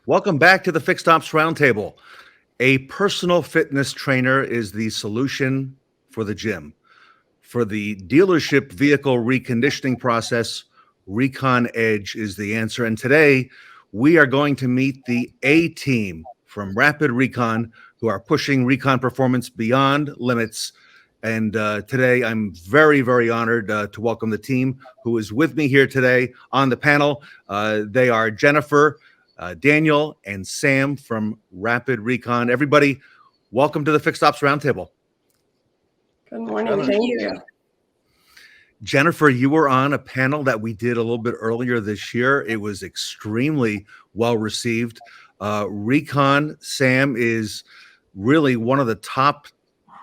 Welcome back to the Fixed Ops Roundtable. A personal fitness trainer is the solution for the gym. For the dealership vehicle reconditioning process, Recon Edge is the answer. And today, we are going to meet the A team from Rapid Recon who are pushing recon performance beyond limits. And today, I'm very, very honored to welcome the team who is with me here today on the panel. They are Jennifer, Daniel, and Sam from Rapid Recon. Everybody, welcome to the Fixed Ops Roundtable. Good morning. Thank you. Jennifer, you were on a panel that we did a little bit earlier this year. It was extremely well received. Recon, Sam, is really one of the top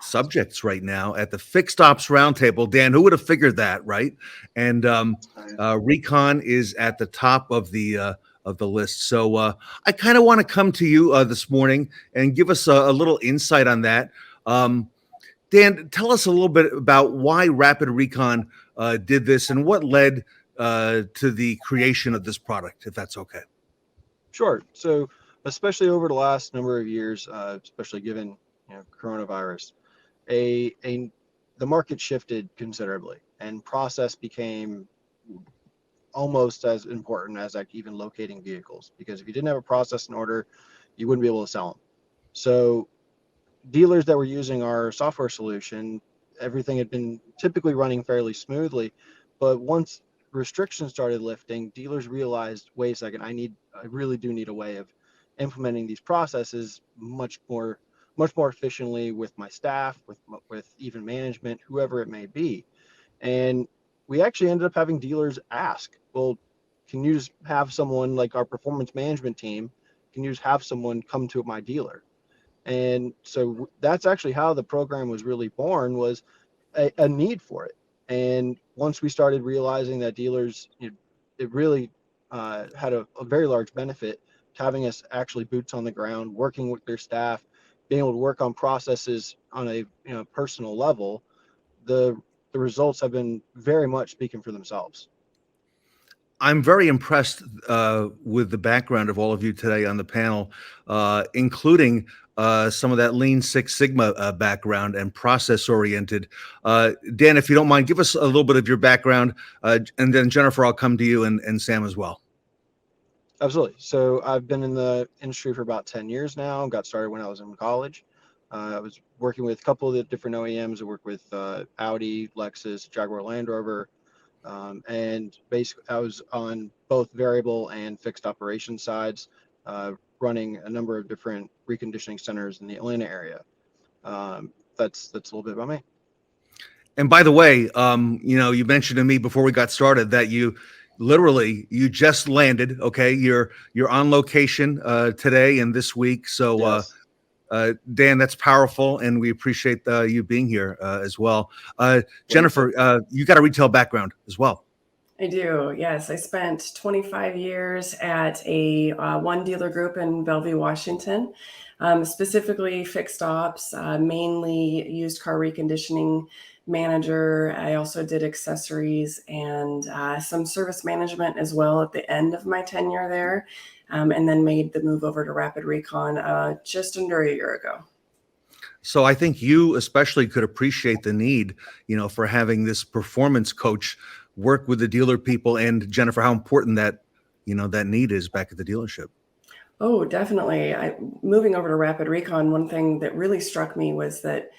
subjects right now at the Fixed Ops Roundtable. Dan, who would have figured that, right? And Recon is at the top of the list. So I kind of want to come to you this morning and give us a little insight on that. Dan, tell us a little bit about why Rapid Recon did this and what led to the creation of this product, if that's okay. Sure. So, especially over the last number of years, especially given coronavirus, the market shifted considerably, and process became almost as important as like even locating vehicles. Because if you didn't have a process in order, you wouldn't be able to sell them. So, dealers that were using our software solution, everything had been typically running fairly smoothly, but once restrictions started lifting, dealers realized, wait a second, I really do need a way of implementing these processes much more efficiently with my staff, with even management, whoever it may be. And we actually ended up having dealers ask, well, can you just have someone like our performance management team, can you just have someone come to my dealer? And so that's actually how the program was really born, was a need for it. And once we started realizing that dealers, it really had a very large benefit to having us actually boots on the ground, working with their staff, being able to work on processes on a personal level. The results have been very much speaking for themselves. I'm very impressed with the background of all of you today on the panel, including some of that Lean Six Sigma background and process-oriented. Dan, if you don't mind, give us a little bit of your background, and then Jennifer, I'll come to you and Sam as well. Absolutely. So I've been in the industry for about 10 years now. Got started when I was in college. I was working with a couple of the different OEMs. I worked with Audi, Lexus, Jaguar Land Rover. And basically, I was on both variable and fixed operation sides, running a number of different reconditioning centers in the Atlanta area. That's a little bit about me. And by the way, you mentioned to me before we got started that you just landed. Okay, you're on location today and this week. So. Yes. Dan, that's powerful, and we appreciate you being here as well. Jennifer, you got a retail background as well. I do, yes. I spent 25 years at a one dealer group in Bellevue, Washington, specifically fixed ops, mainly used car reconditioning manager. I also did accessories and some service management as well at the end of my tenure there. And then made the move over to Rapid Recon just under a year ago. So I think you especially could appreciate the need, for having this performance coach work with the dealer people, and Jennifer, how important that need is back at the dealership. Oh, definitely. Moving over to Rapid Recon, one thing that really struck me was that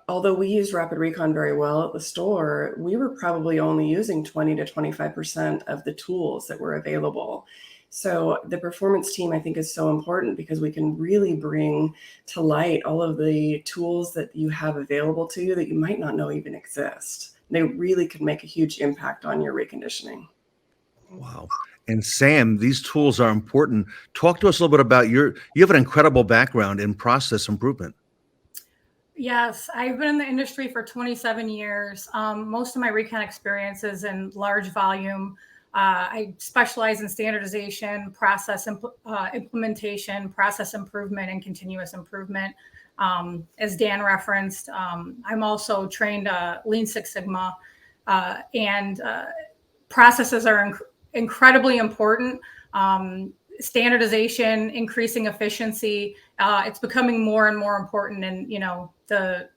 although we used Rapid Recon very well at the store, we were probably only using 20 to 25% of the tools that were available. So the performance team, I think, is so important because we can really bring to light all of the tools that you have available to you that you might not know even exist. They really could make a huge impact on your reconditioning. Wow. And Sam, these tools are important. Talk to us a little bit about you have an incredible background in process improvement. Yes, I've been in the industry for 27 years. Most of my recon experience is in large volume. I specialize in standardization, process implementation, process improvement, and continuous improvement. As Dan referenced, I'm also trained Lean Six Sigma, and processes are incredibly important. standardization, increasing efficiency. It's becoming more and more important, and the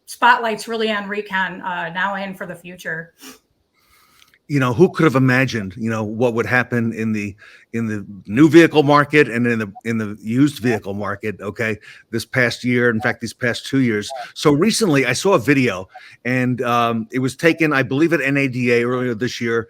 spotlight's really on Recon now and for the future. Who could have imagined, what would happen in the new vehicle market and in the used vehicle market, okay, this past year, in fact, these past 2 years. So recently I saw a video, and it was taken, I believe, at NADA earlier this year.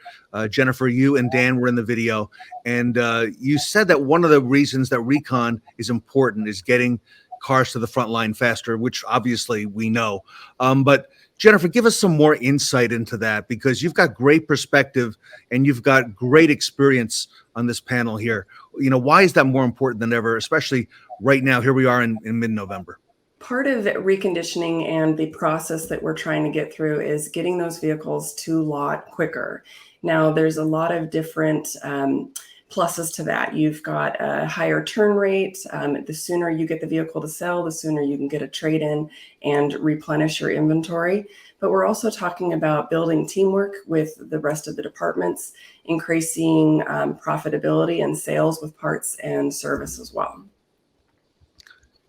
Jennifer, you and Dan were in the video, and you said that one of the reasons that Recon is important is getting cars to the front line faster, which obviously we know. But Jennifer, give us some more insight into that, because you've got great perspective and you've got great experience on this panel here. Why is that more important than ever, especially right now? Here we are in mid-November. Part of reconditioning and the process that we're trying to get through is getting those vehicles to lot quicker. Now, there's a lot of different pluses to that. You've got a higher turn rate. The sooner you get the vehicle to sell, the sooner you can get a trade-in and replenish your inventory. But we're also talking about building teamwork with the rest of the departments, increasing profitability and sales with parts and service as well.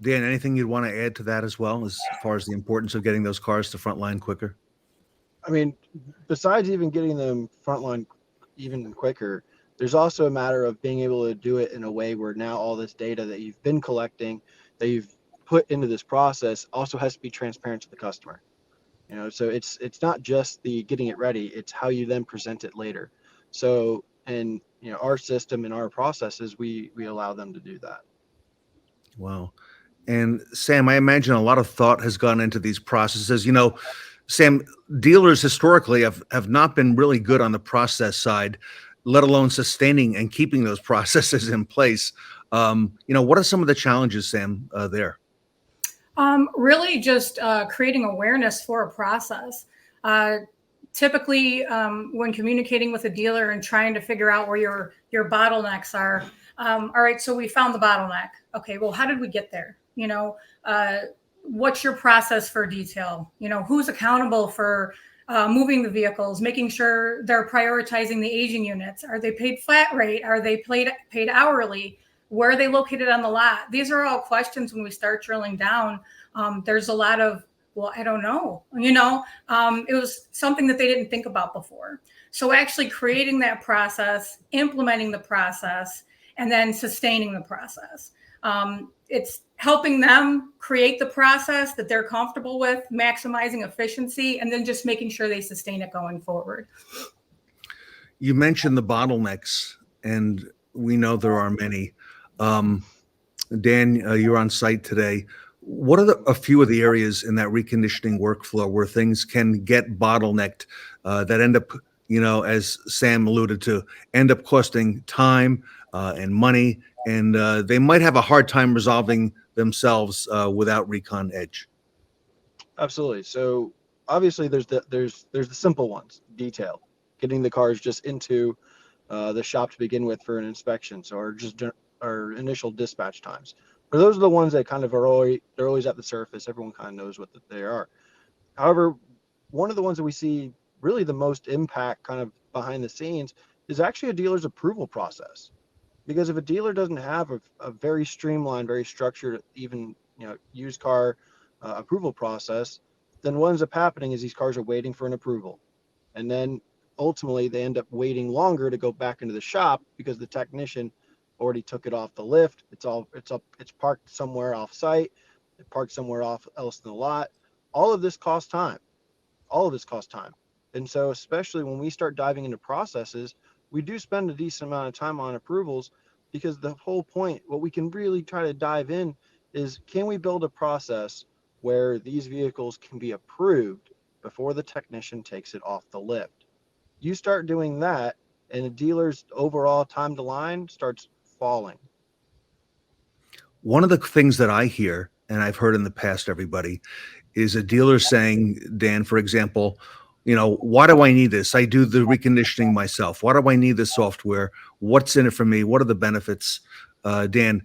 Dan, anything you'd want to add to that as well, as far as the importance of getting those cars to frontline quicker? I mean, besides even getting them frontline even quicker, there's also a matter of being able to do it in a way where now all this data that you've been collecting, that you've put into this process, also has to be transparent to the customer. So it's not just the getting it ready, it's how you then present it later. So, and our system and our processes, we allow them to do that. Wow. And Sam, I imagine a lot of thought has gone into these processes. Sam, dealers historically have not been really good on the process side, let alone sustaining and keeping those processes in place. What are some of the challenges, Sam, there? Really just creating awareness for a process. Typically, when communicating with a dealer and trying to figure out where your bottlenecks are, all right, so we found the bottleneck. Okay, well, how did we get there? What's your process for detail? Who's accountable for moving the vehicles, making sure they're prioritizing the aging units? Are they paid flat rate? Are they paid hourly? Where are they located on the lot? These are all questions when we start drilling down. There's a lot of, well, I don't know. It was something that they didn't think about before. So actually creating that process, implementing the process, and then sustaining the process. It's helping them create the process that they're comfortable with, maximizing efficiency, and then just making sure they sustain it going forward. You mentioned the bottlenecks, and we know there are many. Dan, you're on site today. What are a few of the areas in that reconditioning workflow where things can get bottlenecked that end up, as Sam alluded to, end up costing time and money, and they might have a hard time resolving themselves without Recon Edge? Absolutely. So obviously there's the simple ones, detail, getting the cars just into the shop to begin with for an inspection. So our initial dispatch times. But those are the ones that kind of they're always at the surface. Everyone kind of knows what they are. However, one of the ones that we see really the most impact kind of behind the scenes is actually a dealer's approval process. Because if a dealer doesn't have a very streamlined, very structured, even used car approval process, then what ends up happening is these cars are waiting for an approval, and then ultimately they end up waiting longer to go back into the shop because the technician already took it off the lift. It's parked somewhere off site, it parked somewhere else in the lot. All of this costs time. And so especially when we start diving into processes, we do spend a decent amount of time on approvals, because the whole point, what we can really try to dive in is, can we build a process where these vehicles can be approved before the technician takes it off the lift? You start doing that, and a dealer's overall time to line starts falling. One of the things that I hear, and I've heard in the past, everybody, is a dealer saying, Dan, for example, why do I need this? I do the reconditioning myself. Why do I need this software? What's in it for me? What are the benefits? Dan,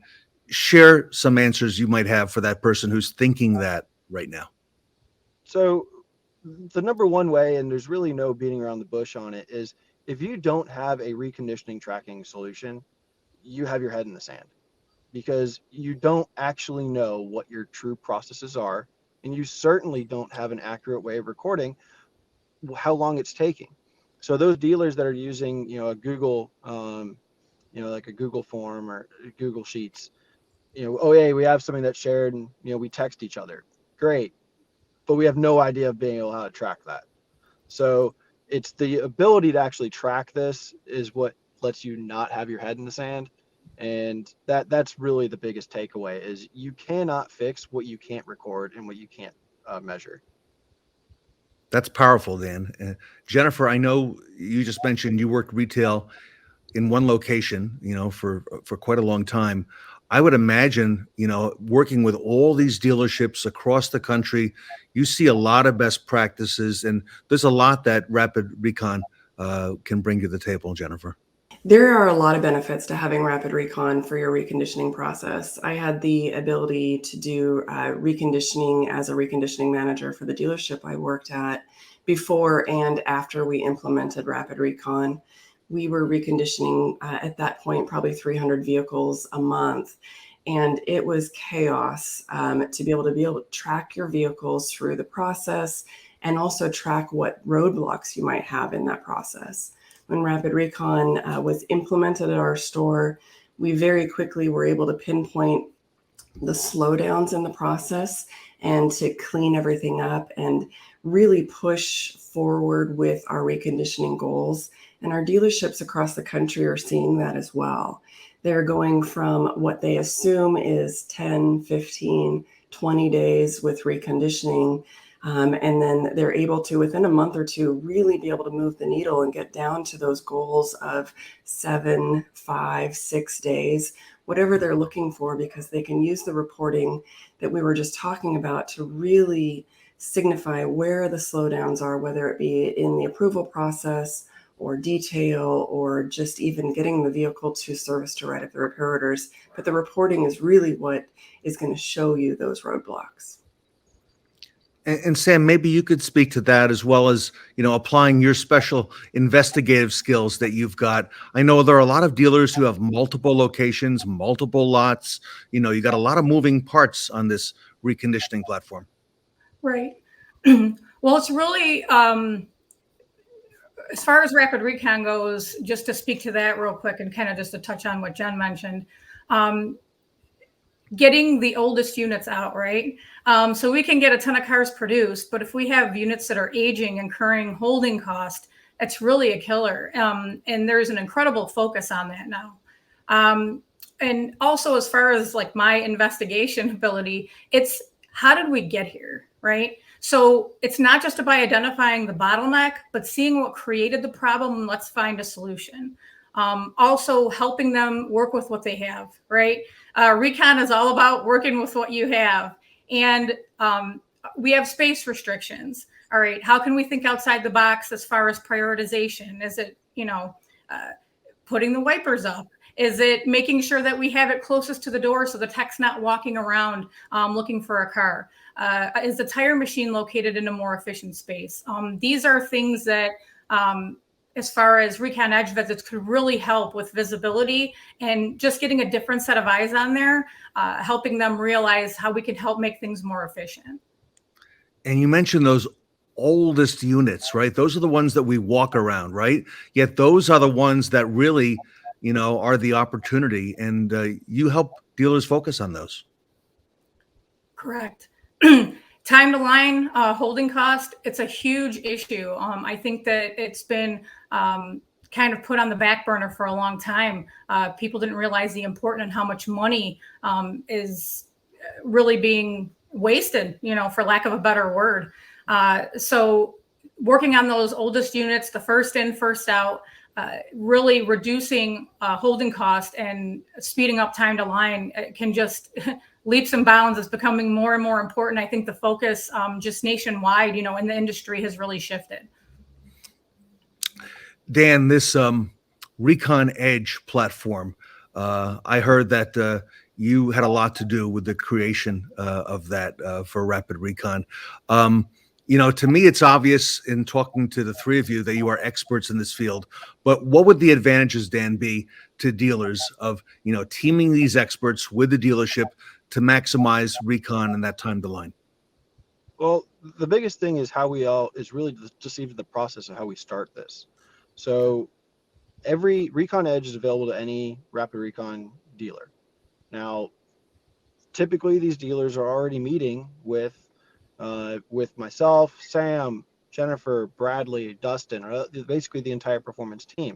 share some answers you might have for that person who's thinking that right now. So the number one way, and there's really no beating around the bush on it, is if you don't have a reconditioning tracking solution, you have your head in the sand, because you don't actually know what your true processes are, and you certainly don't have an accurate way of recording how long it's taking. So those dealers that are using, a Google, like a Google form or Google Sheets, oh yeah, we have something that's shared, and we text each other. Great, but we have no idea of being able how to track that. So it's the ability to actually track this is what lets you not have your head in the sand. And that's really the biggest takeaway, is you cannot fix what you can't record and what you can't measure. That's powerful, Dan. Jennifer, I know you just mentioned you worked retail in one location, for quite a long time. I would imagine, working with all these dealerships across the country, you see a lot of best practices, and there's a lot that Rapid Recon can bring to the table, Jennifer. There are a lot of benefits to having Rapid Recon for your reconditioning process. I had the ability to do reconditioning as a reconditioning manager for the dealership I worked at before and after we implemented Rapid Recon. We were reconditioning at that point probably 300 vehicles a month. And it was chaos to be able to track your vehicles through the process and also track what roadblocks you might have in that process. When Rapid Recon was implemented at our store, we very quickly were able to pinpoint the slowdowns in the process and to clean everything up and really push forward with our reconditioning goals. And our dealerships across the country are seeing that as well. They're going from what they assume is 10, 15, 20 days with reconditioning. And then they're able to, within a month or two, really be able to move the needle and get down to those goals of 7, 5, 6 days, whatever they're looking for, because they can use the reporting that we were just talking about to really signify where the slowdowns are, whether it be in the approval process or detail or just even getting the vehicle to service to right at the repair orders. But the reporting is really what is going to show you those roadblocks. And Sam, maybe you could speak to that, as well as, applying your special investigative skills that you've got. I know there are a lot of dealers who have multiple locations, multiple lots. You got a lot of moving parts on this reconditioning platform. Right. Well, it's really, as far as Rapid Recon goes, just to speak to that real quick and kind of just to touch on what Jen mentioned, getting the oldest units out, right? So we can get a ton of cars produced, but if we have units that are aging, incurring holding cost, it's really a killer. And there's an incredible focus on that now. And also, as far as like my investigation ability, it's how did we get here, right? So it's not just about identifying the bottleneck, but seeing what created the problem and let's find a solution. Also helping them work with what they have, right? Recon is all about working with what you have. And we have space restrictions. All right, how can we think outside the box as far as prioritization? Is it, putting the wipers up? Is it making sure that we have it closest to the door so the tech's not walking around looking for a car? Is the tire machine located in a more efficient space? These are things that, as far as Recon Edge visits, could really help with visibility and just getting a different set of eyes on there, helping them realize how we can help make things more efficient. And you mentioned those oldest units, right? Those are the ones that we walk around, right? Yet those are the ones that really, are the opportunity, and you help dealers focus on those. Correct. Time to line, holding cost, it's a huge issue. I think that it's been kind of put on the back burner for a long time. People didn't realize the importance and how much money is really being wasted, for lack of a better word. So working on those oldest units, the first in, first out, really reducing holding cost and speeding up time to line can just leaps and bounds. Is becoming more and more important. I think the focus just nationwide, in the industry has really shifted. Dan, this Recon Edge platform, I heard that you had a lot to do with the creation of that for Rapid Recon. To me, it's obvious in talking to the three of you that you are experts in this field. But what would the advantages, Dan, be to dealers of, teaming these experts with the dealership to maximize recon and that time to line? Well, the biggest thing is really just even the process of how we start this. So every Recon Edge is available to any Rapid Recon dealer. Now, typically these dealers are already meeting with myself, Sam, Jennifer, Bradley, Dustin, or basically the entire performance team.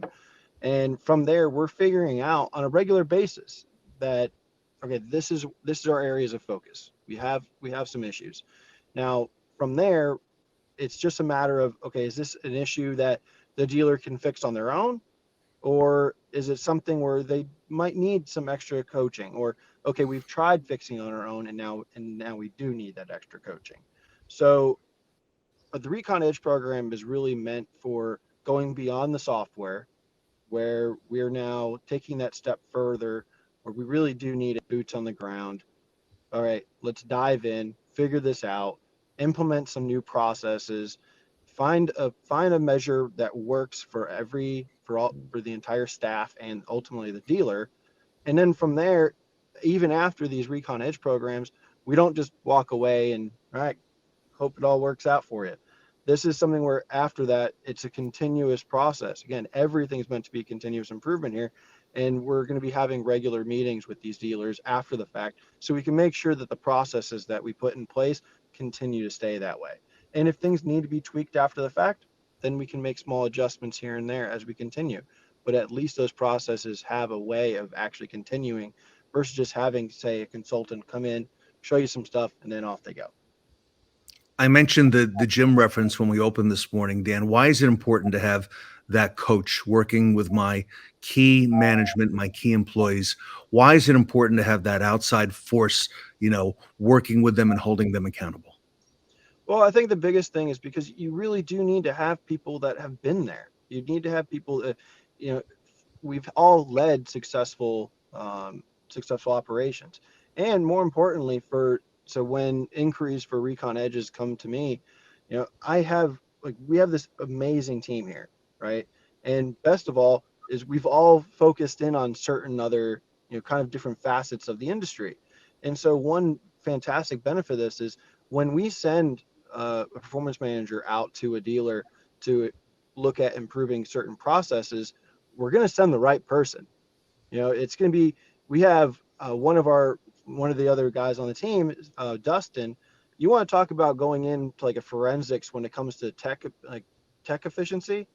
And from there, we're figuring out on a regular basis that, okay, this is our areas of focus. We have some issues. Now, from there, it's just a matter of, okay, is this an issue that the dealer can fix on their own? Or is it something where they might need some extra coaching? Or, okay, we've tried fixing on our own and now we do need that extra coaching. So the Recon Edge program is really meant for going beyond the software, where we're now taking that step further, where we really do need boots on the ground. All right, let's dive in, figure this out, implement some new processes, find a measure that works for the entire staff and ultimately the dealer. And then from there, even after these Recon Edge programs, we don't just walk away and, all right, hope it all works out for you. This is something where after that, it's a continuous process. Again, everything's meant to be continuous improvement here. And we're going to be having regular meetings with these dealers after the fact, so we can make sure that the processes that we put in place continue to stay that way. And if things need to be tweaked after the fact, then we can make small adjustments here and there as we continue. But at least those processes have a way of actually continuing versus just having, say, a consultant come in, show you some stuff, and then off they go. I mentioned the gym reference when we opened this morning, Dan. Why is it important to have that coach working with my key management, my key employees? Why is it important to have that outside force, working with them and holding them accountable? Well, I think the biggest thing is because you really do need to have people that have been there. You need to have people that, we've all led successful operations, and more importantly, so when inquiries for Recon Edges come to me, we have this amazing team here, right? And best of all is we've all focused in on certain other, kind of different facets of the industry. And so one fantastic benefit of this is when we send a performance manager out to a dealer to look at improving certain processes, we're going to send the right person. It's going to be, we have one of the other guys on the team, Dustin. You want to talk about going into like a forensics when it comes to tech efficiency?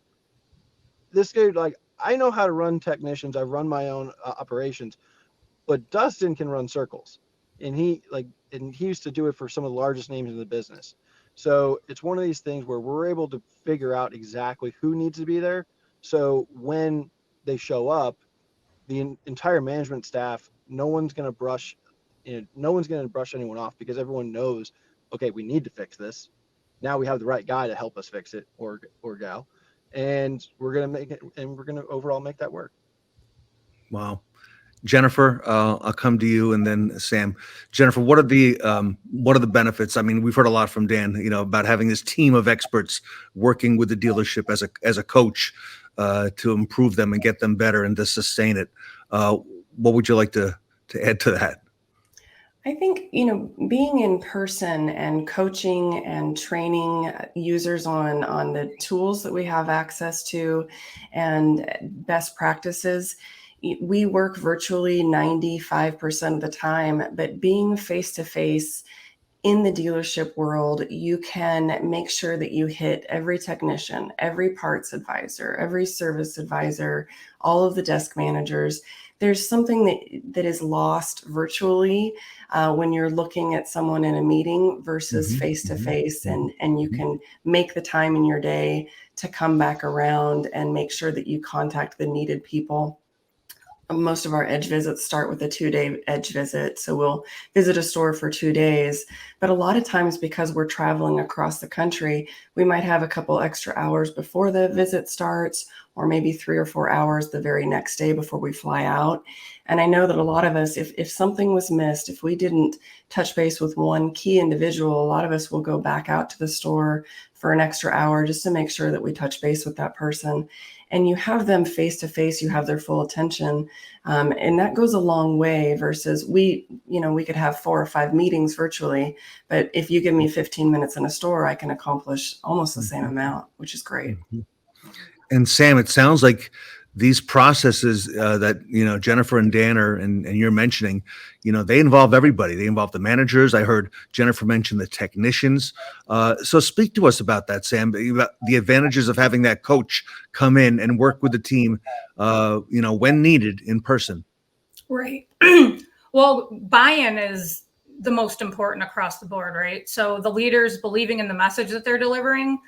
This guy, I know how to run technicians. I've run my own operations, but Dustin can run circles, and he used to do it for some of the largest names in the business. So it's one of these things where we're able to figure out exactly who needs to be there. So when they show up, the entire management staff, no one's going to brush anyone off, because everyone knows, okay, we need to fix this. Now we have the right guy to help us fix it, or gal, and we're going to overall make that work. Wow. Jennifer, I'll come to you, and then Sam. Jennifer, what are the benefits? I mean, we've heard a lot from Dan, about having this team of experts working with the dealership as a coach to improve them and get them better and to sustain it. What would you like to add to that? I think, being in person and coaching and training users on the tools that we have access to and best practices. We work virtually 95% of the time, but being face to face in the dealership world, you can make sure that you hit every technician, every parts advisor, every service advisor, all of the desk managers. There's something that is lost virtually when you're looking at someone in a meeting versus face to face, and you can make the time in your day to come back around and make sure that you contact the needed people. Most of our edge visits start with a 2-day edge visit. So we'll visit a store for 2 days. But a lot of times, because we're traveling across the country, we might have a couple extra hours before the visit starts, or maybe 3 or 4 hours the very next day before we fly out. And I know that a lot of us, if something was missed, if we didn't touch base with one key individual, a lot of us will go back out to the store for an extra hour just to make sure that we touch base with that person. And you have them face to face, you have their full attention. And that goes a long way versus we could have 4 or 5 meetings virtually, but if you give me 15 minutes in a store, I can accomplish almost the same amount, which is great. And Sam, it sounds like these processes that Jennifer and Dan and you're mentioning, they involve everybody. They involve the managers. I heard Jennifer mention the technicians. So speak to us about that, Sam. About the advantages of having that coach come in and work with the team, when needed in person. Right. Well, buy-in is the most important across the board, right? So the leaders believing in the message that they're delivering.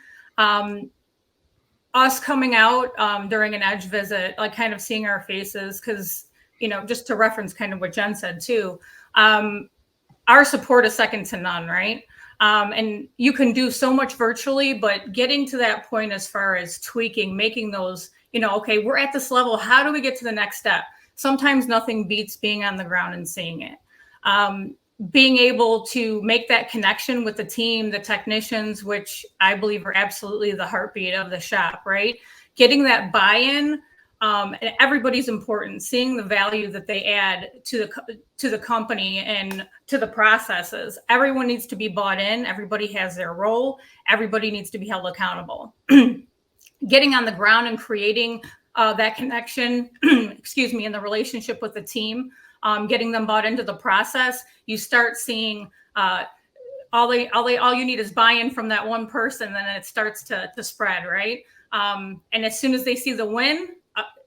Us coming out during an edge visit, like kind of seeing our faces, because, just to reference kind of what Jen said too, our support is second to none, right? And you can do so much virtually, but getting to that point as far as tweaking, making those, okay, we're at this level. How do we get to the next step? Sometimes nothing beats being on the ground and seeing it. Being able to make that connection with the team, the technicians, which I believe are absolutely the heartbeat of the shop, right? Getting that buy-in, and everybody's important. Seeing the value that they add to the company and to the processes. Everyone needs to be bought in. Everybody has their role. Everybody needs to be held accountable. Getting on the ground and creating that connection, in the relationship with the team. Getting them bought into the process, you start seeing all you need is buy-in from that one person, then it starts to spread, right? And as soon as they see the win,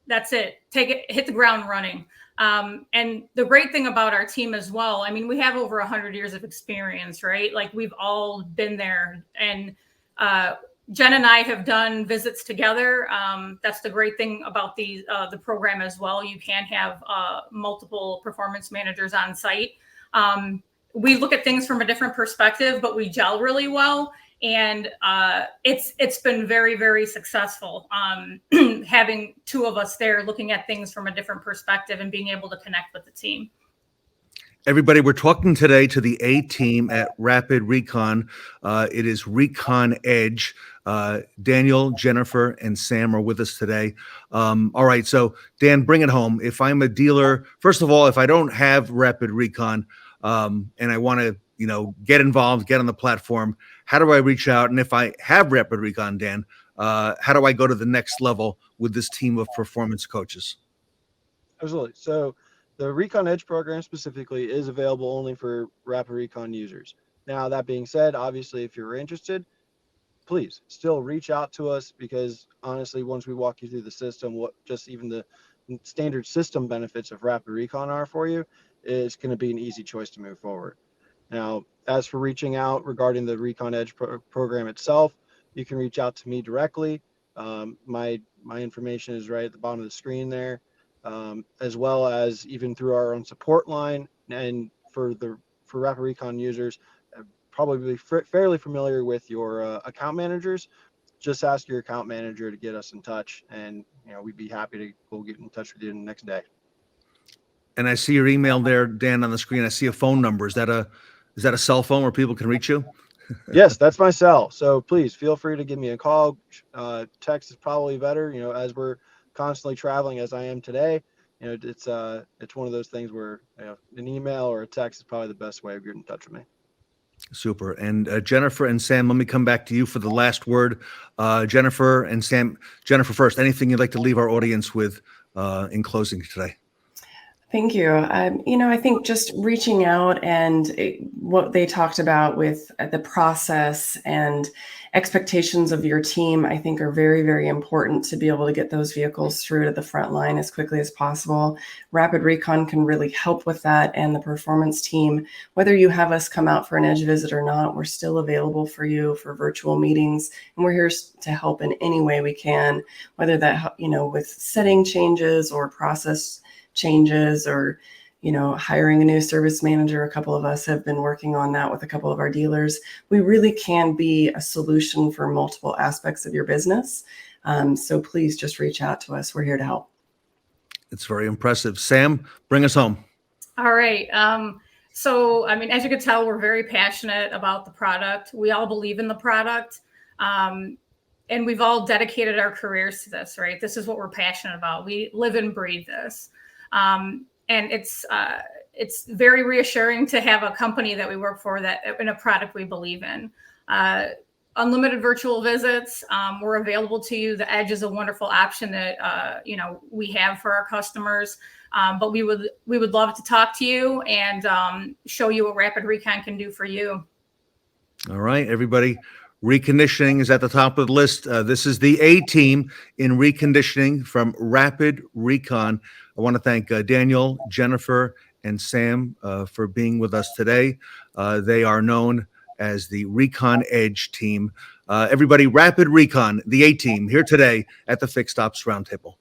that's it. Take it, hit the ground running. And the great thing about our team as well, I mean, we have over 100 years of experience, right? Like we've all been there, and Jen and I have done visits together. That's the great thing about the program as well. You can have multiple performance managers on site. We look at things from a different perspective, but we gel really well. And it's been very, very successful having 2 of us there looking at things from a different perspective and being able to connect with the team. Everybody, we're talking today to the A team at Rapid Recon. It is Recon Edge. Daniel, Jennifer, and Sam are with us today. All right, so Dan, bring it home. If I'm a dealer, first of all, if I don't have Rapid Recon and I want to, get involved, get on the platform, how do I reach out? And if I have Rapid Recon, Dan, how do I go to the next level with this team of performance coaches? Absolutely. So the Recon Edge program specifically is available only for Rapid Recon users. Now, that being said, obviously, if you're interested, please still reach out to us, because honestly, once we walk you through the system, what just even the standard system benefits of Rapid Recon are for you, is going to be an easy choice to move forward. Now, as for reaching out regarding the Recon Edge program itself, you can reach out to me directly. My information is right at the bottom of the screen there. As well as even through our own support line. And for Rapid Recon users, probably fairly familiar with your account managers. Just ask your account manager to get us in touch, and we'd be happy to go get in touch with you the next day. And I see your email there, Dan, on the screen. I see a phone number. Is that a cell phone where people can reach you? Yes, that's my cell. So please feel free to give me a call. Text is probably better. As we're constantly traveling, as I am today, it's one of those things where an email or a text is probably the best way of getting in touch with me. Super. And Jennifer and Sam, let me come back to you for the last word. Jennifer and Sam. Jennifer first. Anything you'd like to leave our audience with in closing today? Thank you. I think just reaching out and what they talked about with the process and expectations of your team, I think are very, very important to be able to get those vehicles through to the front line as quickly as possible. Rapid Recon can really help with that, and the performance team, whether you have us come out for an edge visit or not, we're still available for you for virtual meetings, and we're here to help in any way we can, whether that, with setting changes or process changes or hiring a new service manager. A couple of us have been working on that with a couple of our dealers. We really can be a solution for multiple aspects of your business. So please just reach out to us. We're here to help. It's very impressive. Sam, bring us home. All right. So, I mean, as you can tell, we're very passionate about the product. We all believe in the product. And we've all dedicated our careers to this, right? This is what we're passionate about. We live and breathe this. And it's very reassuring to have a company that we work for that in a product we believe in. Unlimited virtual visits. We're available to you. The Edge is a wonderful option that we have for our customers. But we would love to talk to you and show you what Rapid Recon can do for you. All right, everybody. Reconditioning is at the top of the list. This is the A team in reconditioning from Rapid Recon. I want to thank Daniel, Jennifer, and Sam for being with us today. They are known as the Recon Edge team. Everybody, Rapid Recon, the A team, here today at the Fixed Ops Roundtable.